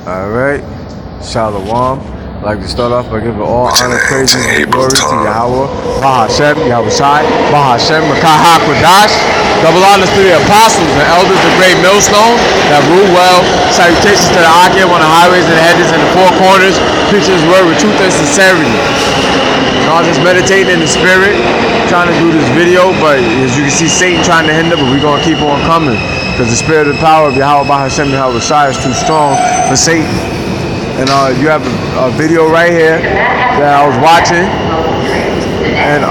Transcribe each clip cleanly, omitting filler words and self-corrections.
Alright, Shalom. I'd like to start off by giving all honor, praise, and glory to Yahweh, Bahashem, Yahweh Shai, Bahashem, Makaha Kodash. Double honors to the apostles and elders of great millstone that rule well. Salutations to the Akim on the highways and the hedges and the four corners, preaching his word with truth and sincerity. You know, I'm just meditating in the spirit, trying to do this video, but as you can see, Satan trying to hinder, but we're going to keep on coming. Because the spirit and power of Yahweh Bahashem Yahweh Shai is too strong for Satan. And you have a video right here that I was watching. And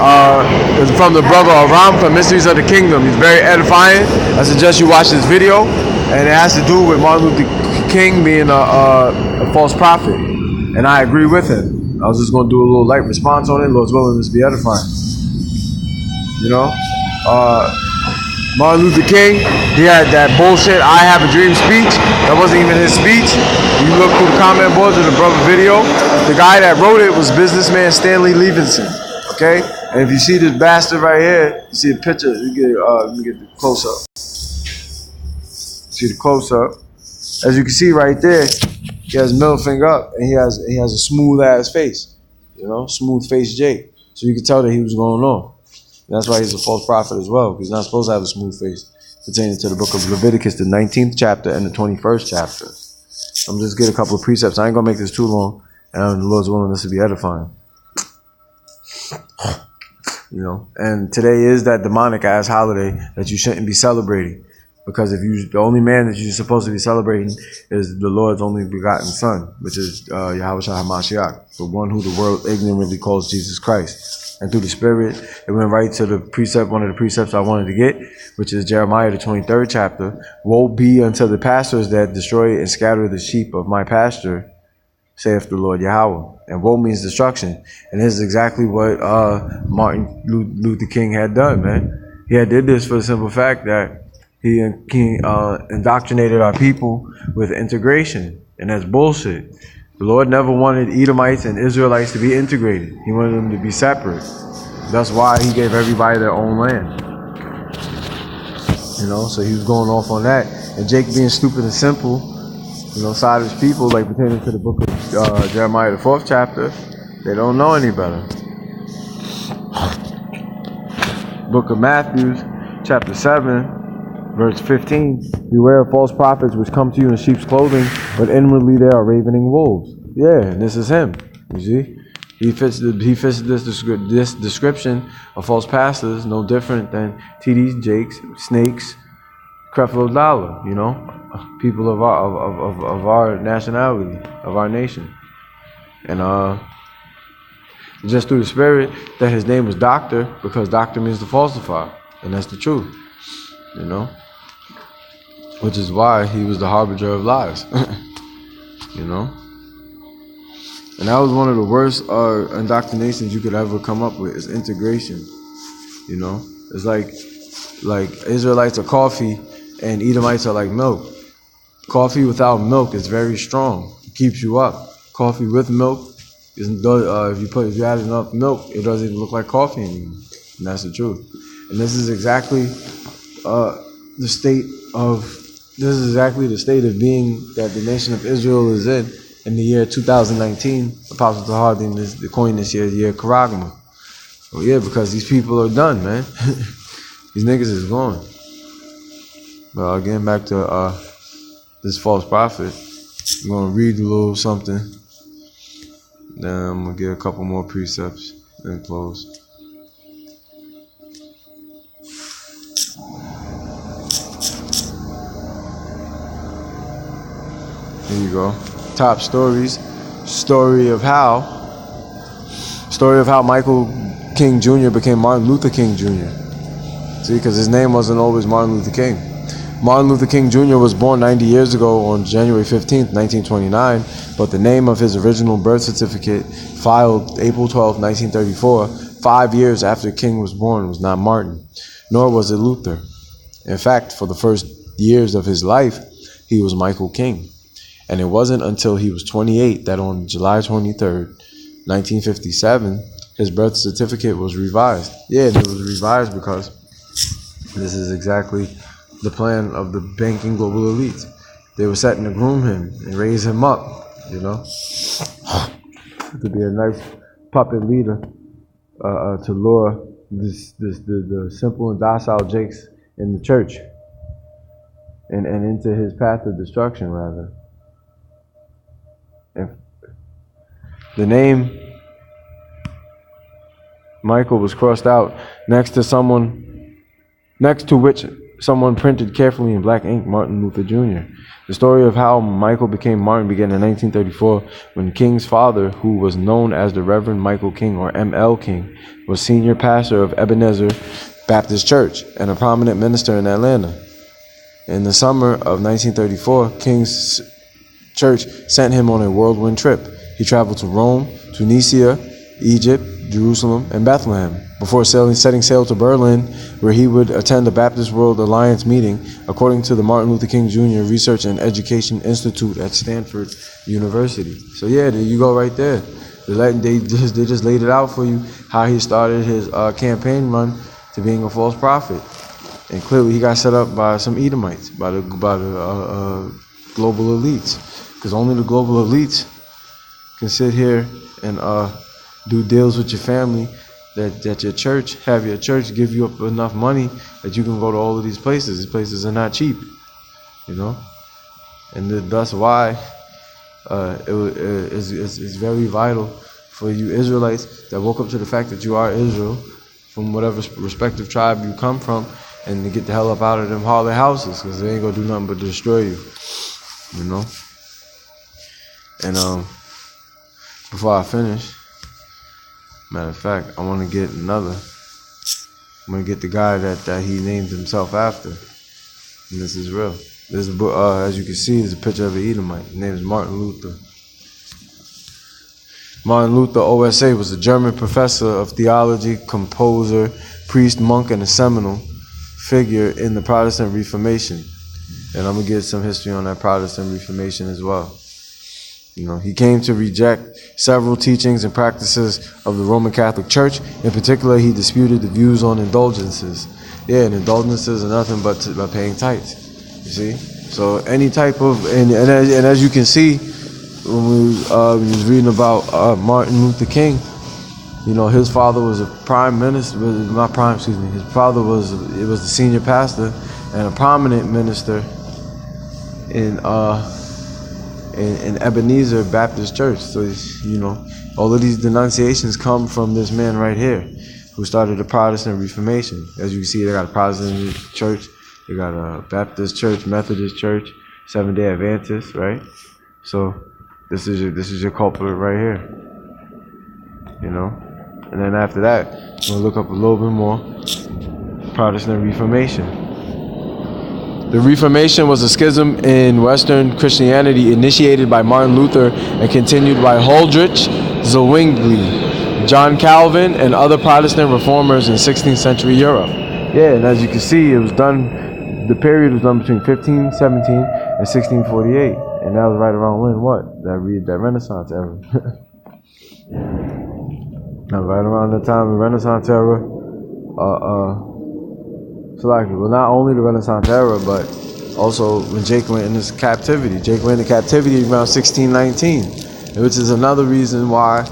it's from the brother Aram from Mysteries of the Kingdom. He's very edifying. I suggest you watch this video. And it has to do with Martin Luther King being a false prophet. And I agree with him. I was just going to do a little light response on it. Lord's willing, this be edifying. You know? Martin Luther King, he had that bullshit I have a dream speech. That wasn't even his speech. You look through the comment boards of the brother video. The guy that wrote it was businessman Stanley Levinson. Okay? And if you see this bastard right here, you see a picture. Let me get the close up. See the close up. As you can see right there, he has middle finger up and he has a smooth ass face. You know, smooth face Jake. So you can tell that he was going on. And that's why he's a false prophet as well, because he's not supposed to have a smooth face pertaining to the book of Leviticus, the 19th chapter and the 21st chapter. I'm just get a couple of precepts. I ain't gonna make this too long, and the Lord's willing this to be edifying. You know, and today is that demonic ass holiday that you shouldn't be celebrating, because if you the only man that you're supposed to be celebrating is the Lord's only begotten Son, which is Yahweh Shai HaMashiach, the one who the world ignorantly calls Jesus Christ. And through the Spirit, it went right to the precept, one of the precepts I wanted to get, which is Jeremiah, the 23rd chapter. Woe be unto the pastors that destroy and scatter the sheep of my pasture, saith the Lord Yahweh. And woe means destruction. And this is exactly what Martin Luther King had done, man. He had did this for the simple fact that he indoctrinated our people with integration. And that's bullshit. The Lord never wanted Edomites and Israelites to be integrated. He wanted them to be separate. That's why he gave everybody their own land. You know, so he was going off on that. And Jake being stupid and simple, you know, side of his people, like pertaining to the book of Jeremiah, the 4th chapter, they don't know any better. Book of Matthew, chapter 7, verse 15. Beware of false prophets which come to you in sheep's clothing, but inwardly they are ravening wolves. Yeah, and this is him. You see, he fits this description of false pastors, no different than TDs, Jakes, snakes, Creflo Dollar. You know, people of our nationality, of our nation, and just through the Spirit that his name was Doctor, because Doctor means to falsify, and that's the truth. You know. Which is why he was the harbinger of lies. You know? And that was one of the worst indoctrinations you could ever come up with, is integration. You know? It's like Israelites are coffee and Edomites are like milk. Coffee without milk is very strong. It keeps you up. Coffee with milk, if you add enough milk, it doesn't even look like coffee anymore. And that's the truth. And this is exactly the state of being that the nation of Israel is in the year 2019. Apostle Tahardin coined this year, the year Karagama. Well, yeah, because these people are done, man. These niggas is gone. But again, back to this false prophet. I'm going to read a little something. Then I'm going to get a couple more precepts and close. Here you go. Top stories. Story of how Michael King Jr. became Martin Luther King Jr. See, because his name wasn't always Martin Luther King. Martin Luther King Jr. was born 90 years ago on January 15th, 1929, but the name of his original birth certificate, filed April 12, 1934, 5 years after King was born, was not Martin, nor was it Luther. In fact, for the first years of his life, he was Michael King. And it wasn't until he was 28 that on July 23rd, 1957, his birth certificate was revised. Yeah, it was revised because this is exactly the plan of the banking global elite. they were setting to groom him and raise him up, you know, to be a nice puppet leader, to lure the simple and docile Jakes in the church and into his path of destruction, rather. And the name Michael was crossed out next to which someone printed carefully in black ink Martin Luther Jr. The story of how Michael became Martin began in 1934 when King's father, who was known as the Reverend Michael King, or ML King, was senior pastor of Ebenezer Baptist Church and a prominent minister in Atlanta. In the summer of 1934, King's church sent him on a whirlwind trip. He traveled to Rome, Tunisia, Egypt, Jerusalem, and Bethlehem before setting sail to Berlin, where he would attend the Baptist World Alliance meeting, according to the Martin Luther King Jr. Research and Education Institute at Stanford University. So yeah, there you go right there. They just laid it out for you, how he started his campaign run to being a false prophet. And clearly he got set up by some Edomites, by the global elites. Because only the global elites can sit here and do deals with your family, that your church, have your church give you up enough money that you can go to all of these places. These places are not cheap, you know? And that's why it's very vital for you Israelites that woke up to the fact that you are Israel, from whatever respective tribe you come from, and to get the hell up out of them holler houses, because they ain't gonna do nothing but destroy you, you know? And before I finish, matter of fact, I want to get another. I'm going to get the guy that he named himself after. And this is real. This book, as you can see, is a picture of an Edomite. His name is Martin Luther. Martin Luther, OSA, was a German professor of theology, composer, priest, monk, and a seminal figure in the Protestant Reformation. And I'm going to get some history on that Protestant Reformation as well. You know, he came to reject several teachings and practices of the Roman Catholic Church. In particular, he disputed the views on indulgences. Yeah, and indulgences are nothing but by paying tithes. You see? So any type of, and as you can see, when we was reading about Martin Luther King, you know, his father was a prime minister, his father was the senior pastor and a prominent minister in Ebenezer Baptist Church. So, you know, all of these denunciations come from this man right here, who started the Protestant Reformation. As you can see, they got a Protestant church, they got a Baptist church, Methodist church, Seventh-day Adventist, right? So this is your culprit right here, you know. And then after that, we'll look up a little bit more. Protestant Reformation. The Reformation was a schism in Western Christianity initiated by Martin Luther and continued by Huldrych, Zwingli, John Calvin, and other Protestant reformers in 16th century Europe. Yeah, and as you can see, it was done, the period was done between 1517 and 1648. And that was right around when, what? That Renaissance era. Now, right around the time of the Renaissance era, well, not only the Renaissance era, but also when Jake went into captivity. Jake went into captivity around 1619, which is another reason why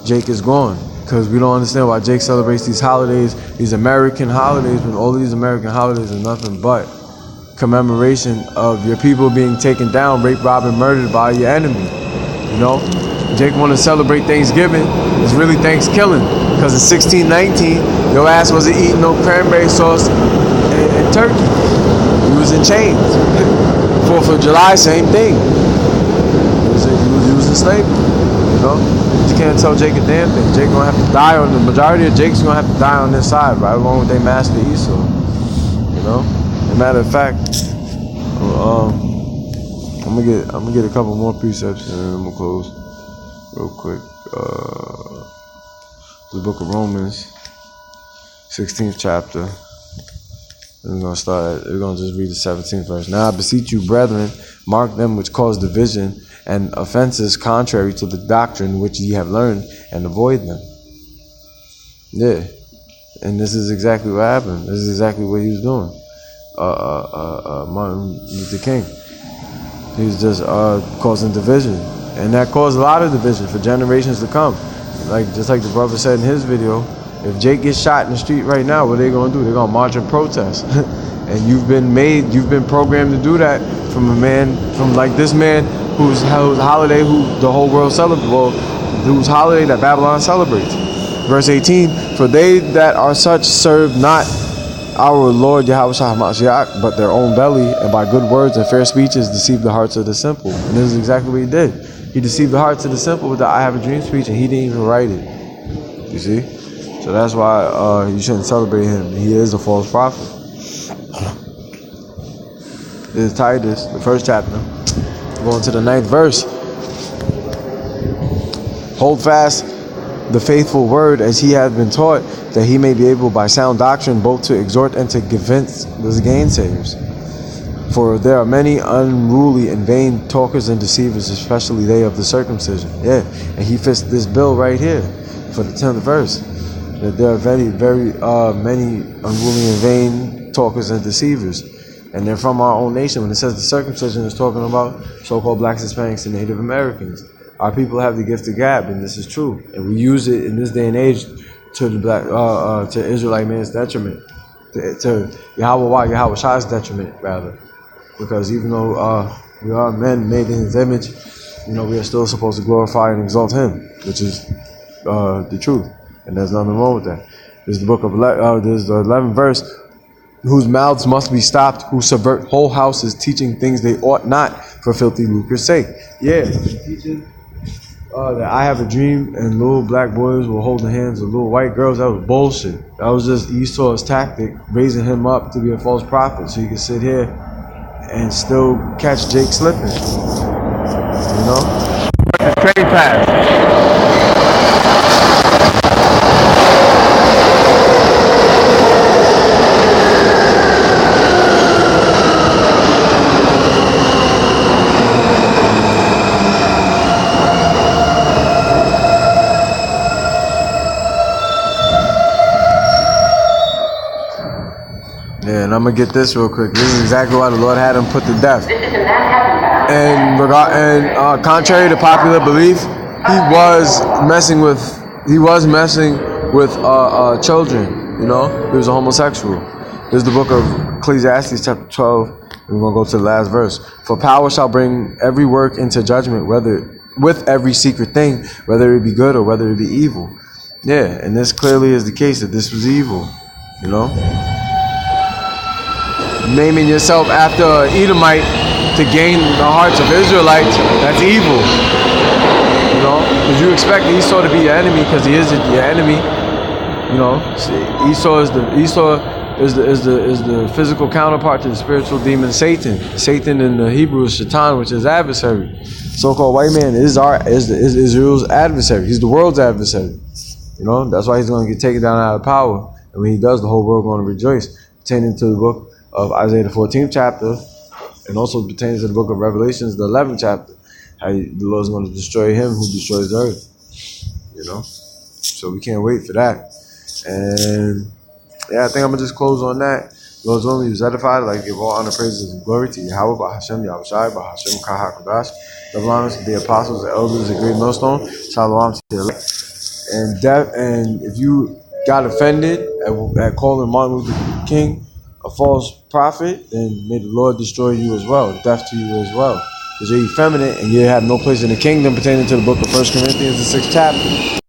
Jake is gone. Because we don't understand why Jake celebrates these holidays, these American holidays, when all of these American holidays are nothing but commemoration of your people being taken down, raped, robbed, and murdered by your enemy. You know? Jake want to celebrate Thanksgiving. It's really Thanksgiving. Because in 1619, your ass wasn't eating no cranberry sauce and turkey. You was in chains. 4th of July, same thing. You was in slavery. You know? You can't tell Jake a damn thing. Jake gonna have to die on the majority of Jake's gonna have to die on this side, right along with their master Esau. You know? As a matter of fact, I'm gonna get a couple more precepts and then I'm gonna close real quick. The book of Romans, 16th chapter. We're gonna just read the 17th verse. Now I beseech you, brethren, mark them which cause division and offenses contrary to the doctrine which ye have learned, and avoid them. Yeah. And this is exactly what happened. This is exactly what he was doing. Martin Luther King. He's just causing division, and that caused a lot of division for generations to come. Like just like the brother said in his video, if Jake gets shot in the street right now, what are they gonna do? They're gonna march and protest. And you've been programmed to do that from a man, from like this man whose holiday, who the whole world celebrates, well, whose holiday that Babylon celebrates. Verse 18, for they that are such serve not our Lord Yahweh HaMashiach, but their own belly, and by good words and fair speeches deceive the hearts of the simple. And this is exactly what he did. He deceived the hearts of the simple with the I have a dream speech, and he didn't even write it. You see? So that's why you shouldn't celebrate him. He is a false prophet. This is Titus, the first chapter. Going to the 9th verse. Hold fast the faithful word as he hath been taught, that he may be able by sound doctrine both to exhort and to convince the gainsayers. For there are many unruly and vain talkers and deceivers, especially they of the circumcision. Yeah, and he fits this bill right here for the 10th verse. That there are very many unruly and vain talkers and deceivers. And they're from our own nation. When it says the circumcision, it's talking about so-called blacks, Hispanics, and Native Americans. Our people have the gift of gab, and this is true. And we use it in this day and age to the black, to Israelite man's detriment, to Yahweh Shai's detriment, rather. Because even though we are men made in his image, we are still supposed to glorify and exalt him, which is the truth. And there's nothing wrong with that. There's the book of there's the 11th verse, whose mouths must be stopped, who subvert whole houses, teaching things they ought not for filthy lucre's sake. Yeah, teaching that I have a dream and little black boys will hold the hands of little white girls. That was bullshit. That was just Esau's tactic, raising him up to be a false prophet so he could sit here and still catch Jake slipping. It's trade pass. Yeah, and I'm gonna get this real quick. This is exactly why the Lord had him put to death. And contrary to popular belief, he was messing with children. He was a homosexual. This is the book of Ecclesiastes chapter 12. We're gonna go to the last verse. For power shall bring every work into judgment, whether with every secret thing, whether it be good or whether it be evil. Yeah, and this clearly is the case that this was evil. Naming yourself after an Edomite to gain the hearts of Israelites, that's evil. Because you expect Esau to be your enemy because he is your enemy. Esau is the physical counterpart to the spiritual demon Satan. Satan in the Hebrew is Shaitan, which is adversary. So-called white man is Israel's adversary. He's the world's adversary. That's why he's going to get taken down out of power. And when he does, the whole world going to rejoice. Pertaining to the book of Isaiah, the 14th chapter, and also pertaining to the book of Revelations, the 11th chapter, how the Lord's going to destroy him who destroys the earth. So we can't wait for that. And yeah, I think I'm going to just close on that. Lord's willing, he was edified. I'd like to give all honor, praises, and glory to Yahweh, by Hashem, Yahweh Shai, by Hashem, Kahakadash. Double honors to the apostles, the elders, the great millstone. Shalom to the elect. And if you got offended at calling Martin Luther King a false prophet, then may the Lord destroy you as well, death to you as well. Because you're effeminate and you have no place in the kingdom, pertaining to the book of 1 Corinthians, the 6th chapter.